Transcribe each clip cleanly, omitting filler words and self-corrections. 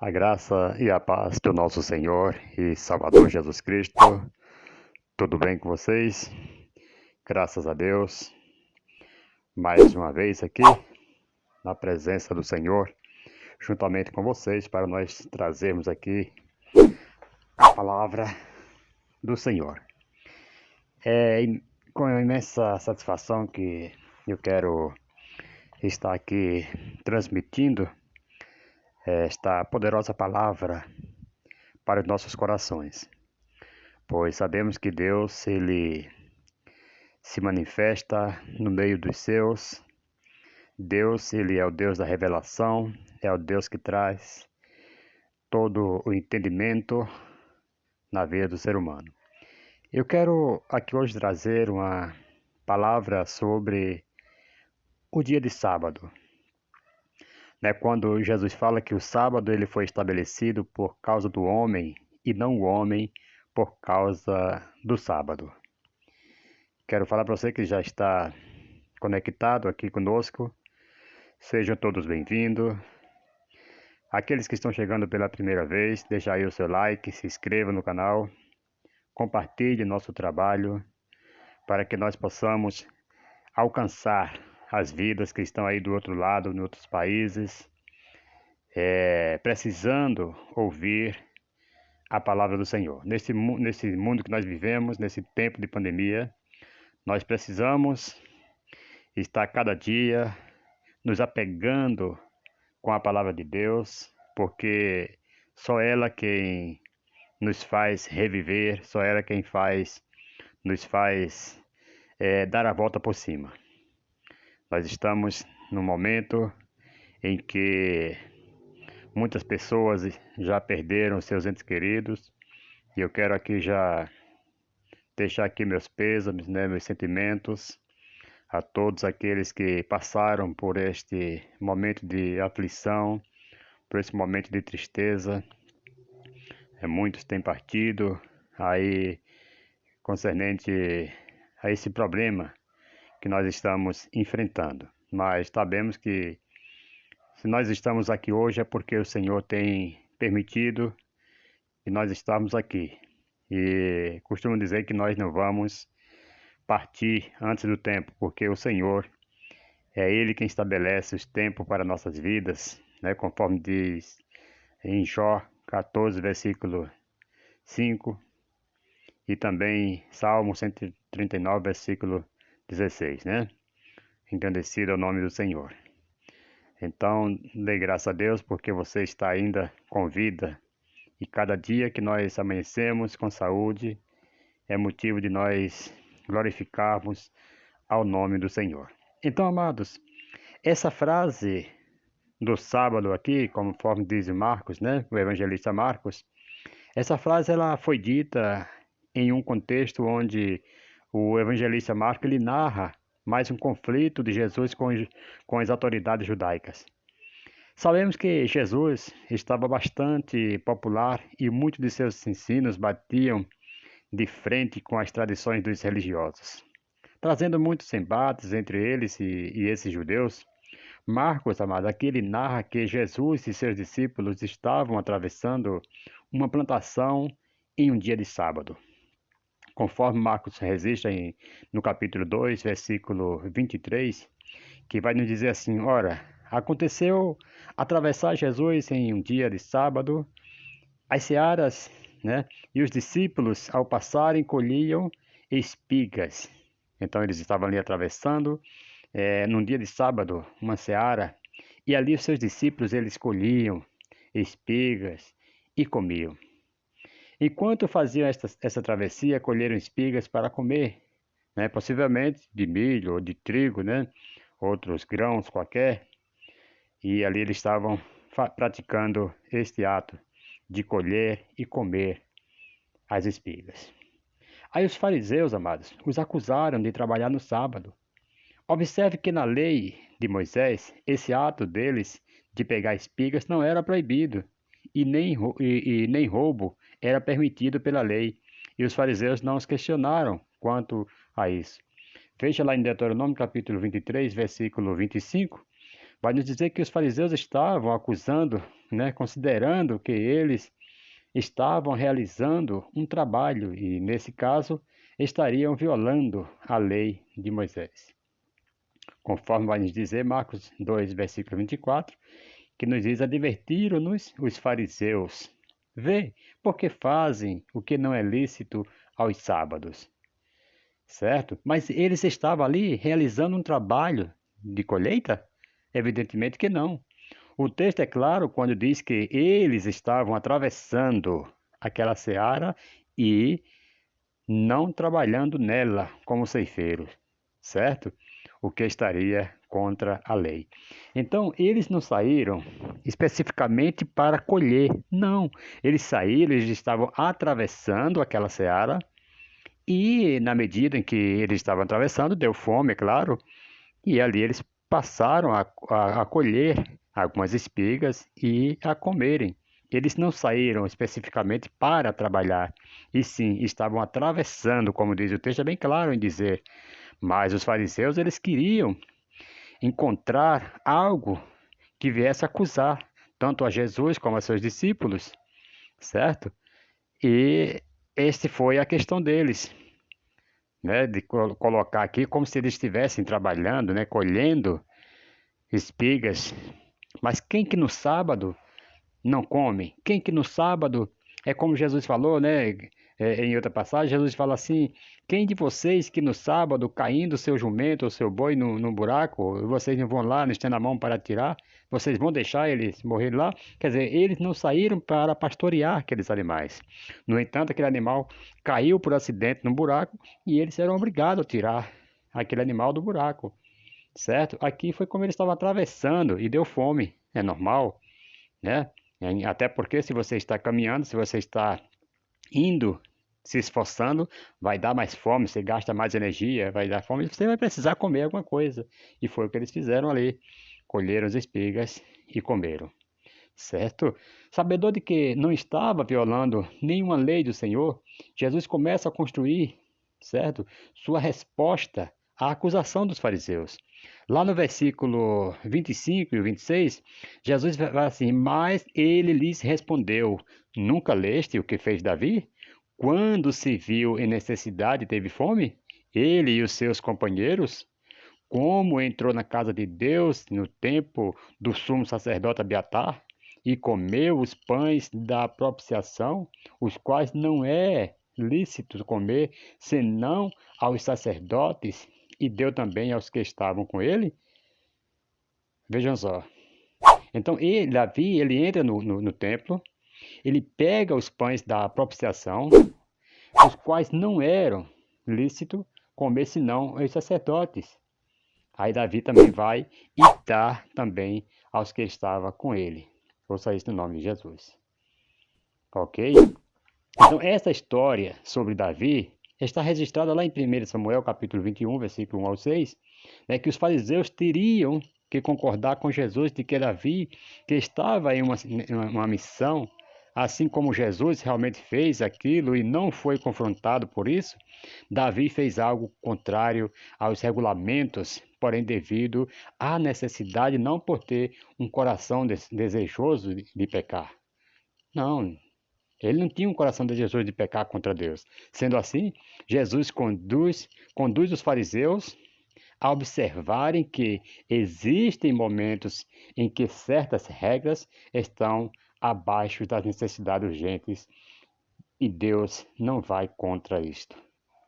A graça e a paz do nosso Senhor e Salvador Jesus Cristo. Tudo bem com vocês? Graças a Deus. Mais uma vez aqui, na presença do Senhor, juntamente com vocês, para nós trazermos aqui a palavra do Senhor. É com imensa satisfação que eu quero estar aqui transmitindo esta poderosa palavra para os nossos corações, pois sabemos que Deus, Ele se manifesta no meio dos seus. Deus, Ele é o Deus da revelação, é o Deus que traz todo o entendimento na vida do ser humano. Eu quero aqui hoje trazer uma palavra sobre o dia de sábado. Quando Jesus fala que o sábado ele foi estabelecido por causa do homem e não o homem por causa do sábado. Quero falar para você que já está conectado aqui conosco. Sejam todos bem-vindos. Aqueles que estão chegando pela primeira vez, deixa aí o seu like, se inscreva no canal, compartilhe nosso trabalho para que nós possamos alcançar as vidas que estão aí do outro lado, em outros países, precisando ouvir a palavra do Senhor. Nesse mundo que nós vivemos, nesse tempo de pandemia, nós precisamos estar cada dia nos apegando com a palavra de Deus, porque só ela quem nos faz reviver, só ela quem nos faz dar a volta por cima. Nós estamos num momento em que muitas pessoas já perderam seus entes queridos, e eu quero aqui já deixar aqui meus pêsames, meus sentimentos a todos aqueles que passaram por este momento de aflição, por esse momento de tristeza. Muitos têm partido aí concernente a esse problema que nós estamos enfrentando. Mas sabemos que se nós estamos aqui hoje é porque o Senhor tem permitido que nós estamos aqui. E costumo dizer que nós não vamos partir antes do tempo, porque o Senhor é Ele quem estabelece os tempos para nossas vidas, conforme diz em Jó 14, versículo 5, e também Salmo 139, versículo 16, Engrandecido é o nome do Senhor. Então, dê graças a Deus porque você está ainda com vida, e cada dia que nós amanhecemos com saúde é motivo de nós glorificarmos ao nome do Senhor. Então, amados, essa frase do sábado aqui, conforme diz Marcos, o evangelista Marcos, essa frase ela foi dita em um contexto onde o evangelista Marcos ele narra mais um conflito de Jesus com as autoridades judaicas. Sabemos que Jesus estava bastante popular e muitos de seus ensinos batiam de frente com as tradições dos religiosos, trazendo muitos embates entre eles e esses judeus. Marcos, amado, aqui ele narra que Jesus e seus discípulos estavam atravessando uma plantação em um dia de sábado. Conforme Marcos registra no capítulo 2, versículo 23, que vai nos dizer assim: ora, aconteceu atravessar Jesus em um dia de sábado, as searas, e os discípulos, ao passarem, colhiam espigas. Então eles estavam ali atravessando, num dia de sábado, uma seara, e ali os seus discípulos, eles colhiam espigas e comiam. Enquanto faziam essa travessia, colheram espigas para comer, possivelmente de milho ou de trigo, outros grãos qualquer, e ali eles estavam praticando este ato de colher e comer as espigas. Aí os fariseus, amados, os acusaram de trabalhar no sábado. Observe que na lei de Moisés, esse ato deles de pegar espigas não era proibido, e nem roubo era permitido pela lei, e os fariseus não os questionaram quanto a isso. Veja lá em Deuteronômio capítulo 23, versículo 25, Vai nos dizer que os fariseus estavam acusando, né, considerando que eles estavam realizando um trabalho e, nesse caso, estariam violando a lei de Moisés. Conforme vai nos dizer Marcos 2, versículo 24, que nos diz: advertiram-nos os fariseus. Vê, porque fazem o que não é lícito aos sábados. Certo? Mas eles estavam ali realizando um trabalho de colheita? Evidentemente que não. O texto é claro quando diz que eles estavam atravessando aquela seara e não trabalhando nela como ceifeiros, certo? O que estaria contra a lei. Então, eles não saíram especificamente para colher, não. Eles saíram, eles estavam atravessando aquela seara e, na medida em que eles estavam atravessando, deu fome, é claro, e ali eles passaram a colher algumas espigas e a comerem. Eles não saíram especificamente para trabalhar, e sim estavam atravessando, como diz o texto, é bem claro em dizer. Mas os fariseus, eles queriam encontrar algo que viesse acusar tanto a Jesus como a seus discípulos, certo? E este foi a questão deles, né, de colocar aqui como se eles estivessem trabalhando, né, colhendo espigas. Mas quem que no sábado não come? Quem que no sábado é como Jesus falou, né? Em outra passagem, Jesus fala assim: quem de vocês que no sábado, caindo o seu jumento ou seu boi no buraco, vocês não vão lá, não estendem a mão para tirar? Vocês vão deixar eles morrer lá? Quer dizer, eles não saíram para pastorear aqueles animais. No entanto, aquele animal caiu por acidente no buraco e eles eram obrigados a tirar aquele animal do buraco, certo? Aqui foi como eles estavam atravessando e deu fome, é normal, né? Até porque se você está caminhando, se você está indo, se esforçando, vai dar mais fome, você gasta mais energia, vai dar fome, você vai precisar comer alguma coisa. E foi o que eles fizeram ali. Colheram as espigas e comeram. Certo? Sabedor de que não estava violando nenhuma lei do Senhor, Jesus começa a construir, certo? Sua resposta à acusação dos fariseus. Lá no versículo 25 e 26, Jesus vai assim: mas ele lhes respondeu: nunca leste o que fez Davi? Quando se viu em necessidade e teve fome? Ele e os seus companheiros? Como entrou na casa de Deus no tempo do sumo sacerdote Abiatar e comeu os pães da propiciação, os quais não é lícito comer, senão aos sacerdotes, e deu também aos que estavam com ele? Vejam só. Então, Davi, ele entra no templo, ele pega os pães da propiciação, os quais não eram lícito comer, senão os sacerdotes. Aí Davi também vai e dá também aos que estavam com ele. Ouça isso no nome de Jesus. Ok? Então, essa história sobre Davi está registrada lá em 1 Samuel, capítulo 21, versículo 1 ao 6, né, que os fariseus teriam que concordar com Jesus de que Davi, que estava em uma missão, assim como Jesus realmente fez aquilo e não foi confrontado por isso, Davi fez algo contrário aos regulamentos, porém devido à necessidade, não por ter um coração desejoso de pecar. Não, ele não tinha um coração desejoso de pecar contra Deus. Sendo assim, Jesus conduz os fariseus a observarem que existem momentos em que certas regras estão abaixo das necessidades urgentes e Deus não vai contra isto.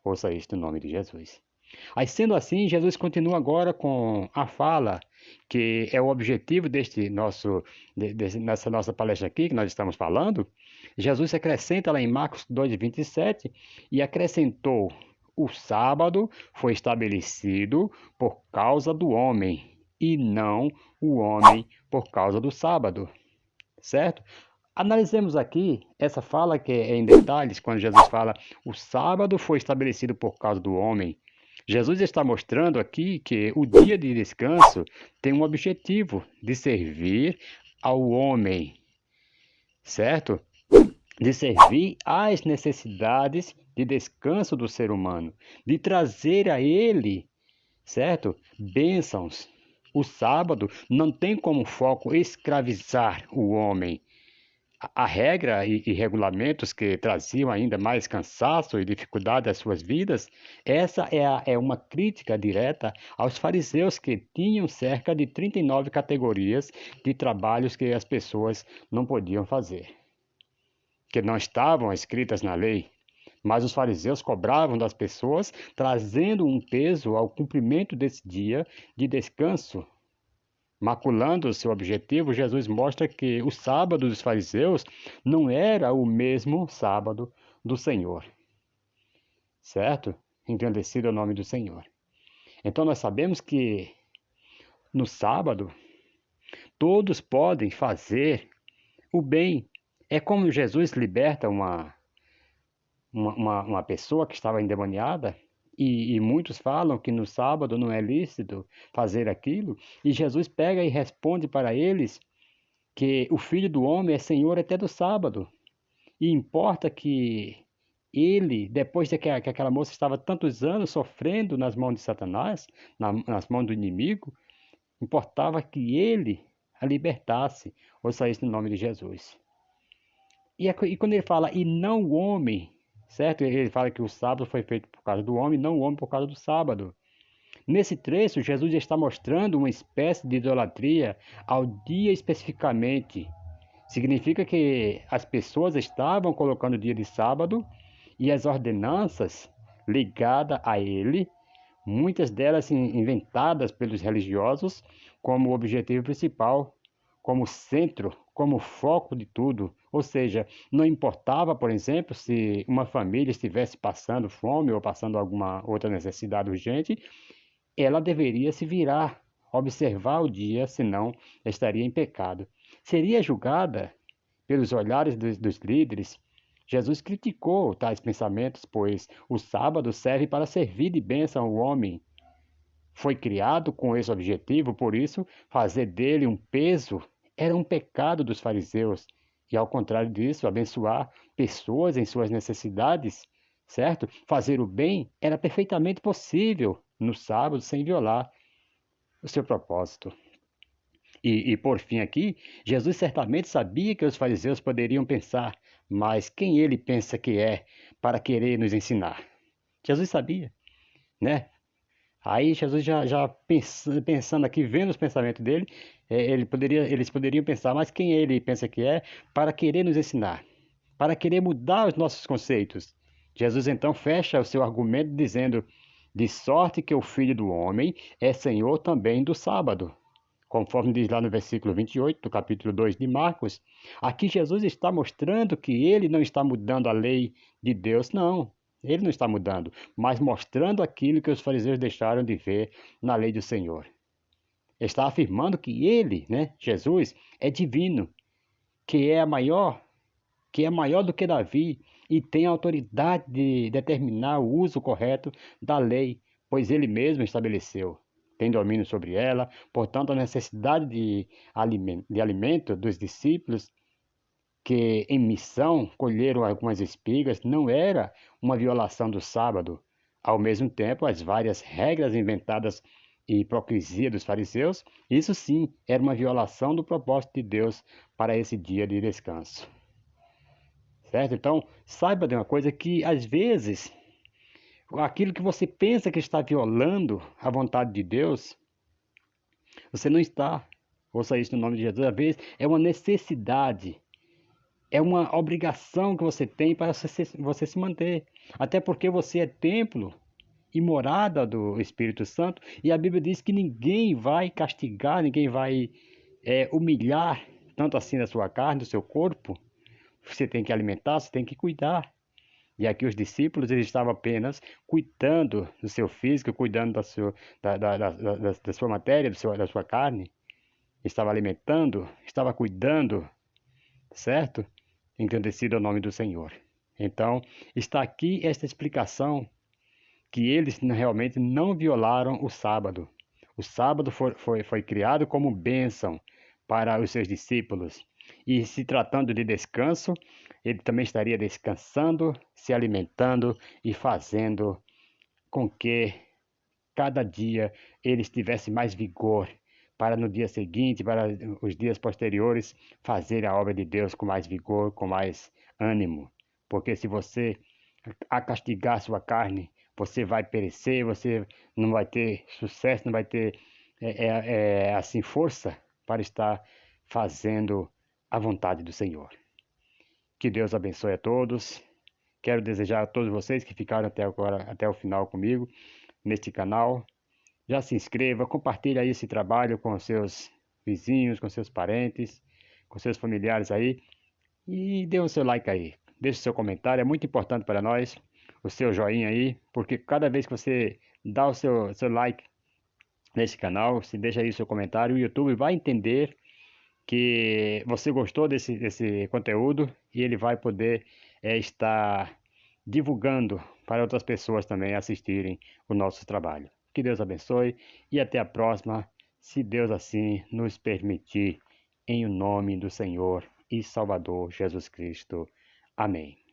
Ouça isto no nome de Jesus. Aí, sendo assim, Jesus continua agora com a fala, que é o objetivo nessa nossa palestra aqui, que nós estamos falando. Jesus acrescenta lá em Marcos 2,27, e acrescentou: o sábado foi estabelecido por causa do homem, e não o homem por causa do sábado. Certo? Analisemos aqui essa fala que é em detalhes, quando Jesus fala: o sábado foi estabelecido por causa do homem. Jesus está mostrando aqui que o dia de descanso tem um objetivo de servir ao homem, certo? De servir às necessidades de descanso do ser humano, de trazer a ele, certo? Bênçãos, O sábado não tem como foco escravizar o homem. A regra e regulamentos que traziam ainda mais cansaço e dificuldade às suas vidas, essa é uma crítica direta aos fariseus que tinham cerca de 39 categorias de trabalhos que as pessoas não podiam fazer, que não estavam escritas na lei. Mas os fariseus cobravam das pessoas, trazendo um peso ao cumprimento desse dia de descanso. Maculando o seu objetivo, Jesus mostra que o sábado dos fariseus não era o mesmo sábado do Senhor, certo? Engrandecido é o nome do Senhor. Então nós sabemos que no sábado todos podem fazer o bem. É como Jesus liberta uma pessoa que estava endemoniada, e muitos falam que no sábado não é lícito fazer aquilo, e Jesus pega e responde para eles que o Filho do Homem é Senhor até do sábado. E importa que ele, depois de que aquela moça estava tantos anos sofrendo nas mãos de Satanás, nas mãos do inimigo, importava que ele a libertasse, ou saísse no nome de Jesus. E quando ele fala, e não o homem, certo? Ele fala que o sábado foi feito por causa do homem, não o homem por causa do sábado. Nesse trecho, Jesus está mostrando uma espécie de idolatria ao dia especificamente. Significa que as pessoas estavam colocando o dia de sábado e as ordenanças ligadas a ele, muitas delas inventadas pelos religiosos, como objetivo principal, como centro, como foco de tudo. Ou seja, não importava, por exemplo, se uma família estivesse passando fome ou passando alguma outra necessidade urgente, ela deveria se virar, observar o dia, senão estaria em pecado. Seria julgada pelos olhares dos líderes. Jesus criticou tais pensamentos, pois o sábado serve para servir de bênção ao homem. Foi criado com esse objetivo, por isso, fazer dele um peso era um pecado dos fariseus. E, ao contrário disso, abençoar pessoas em suas necessidades, certo? Fazer o bem era perfeitamente possível no sábado, sem violar o seu propósito. E por fim aqui, Jesus certamente sabia que os fariseus poderiam pensar, mas quem ele pensa que é para querer nos ensinar? Jesus sabia, né? Aí Jesus já pensando aqui, vendo os pensamentos dele, eles poderiam pensar, mas quem ele pensa que é para querer nos ensinar, para querer mudar os nossos conceitos? Jesus então fecha o seu argumento dizendo, de sorte que o Filho do Homem é Senhor também do sábado. Conforme diz lá no versículo 28 do capítulo 2 de Marcos, aqui Jesus está mostrando que ele não está mudando a lei de Deus, não. Ele não está mudando, mas mostrando aquilo que os fariseus deixaram de ver na lei do Senhor. Está afirmando que ele, né, Jesus, é divino, que é maior, que é maior do que Davi e tem a autoridade de determinar o uso correto da lei, pois ele mesmo estabeleceu. Tem domínio sobre ela, portanto, a necessidade de alimento dos discípulos que, em missão, colheram algumas espigas, não era uma violação do sábado. Ao mesmo tempo, as várias regras inventadas e hipocrisia dos fariseus, isso sim era uma violação do propósito de Deus para esse dia de descanso. Certo? Então, saiba de uma coisa que, às vezes, aquilo que você pensa que está violando a vontade de Deus, você não está. Ouça isso no nome de Jesus. Às vezes, é uma necessidade, é uma obrigação que você tem para você se manter. Até porque você é templo e morada do Espírito Santo, e a Bíblia diz que ninguém vai castigar, ninguém vai humilhar, tanto assim da sua carne, do seu corpo. Você tem que alimentar, você tem que cuidar. E aqui os discípulos eles estavam apenas cuidando do seu físico, cuidando da sua matéria, da sua carne. Estava alimentando, estava cuidando, certo? Engrandecido é o nome do Senhor. Então, está aqui esta explicação que eles realmente não violaram o sábado. O sábado foi criado como bênção para os seus discípulos. E se tratando de descanso, ele também estaria descansando, se alimentando e fazendo com que cada dia eles tivessem mais vigor para no dia seguinte, para os dias posteriores, fazer a obra de Deus com mais vigor, com mais ânimo. Porque se você castigar sua carne, você vai perecer, você não vai ter sucesso, não vai ter assim força para estar fazendo a vontade do Senhor. Que Deus abençoe a todos. Quero desejar a todos vocês que ficaram até agora, até o final comigo neste canal. Já se inscreva, compartilhe aí esse trabalho com seus vizinhos, com seus parentes, com seus familiares aí e dê o seu like aí. Deixe o seu comentário, é muito importante para nós o seu joinha aí, porque cada vez que você dá o seu like nesse canal, se deixa aí o seu comentário, o YouTube vai entender que você gostou desse conteúdo e ele vai poder estar divulgando para outras pessoas também assistirem o nosso trabalho. Que Deus abençoe e até a próxima, se Deus assim nos permitir, em o nome do Senhor e Salvador Jesus Cristo. Amém.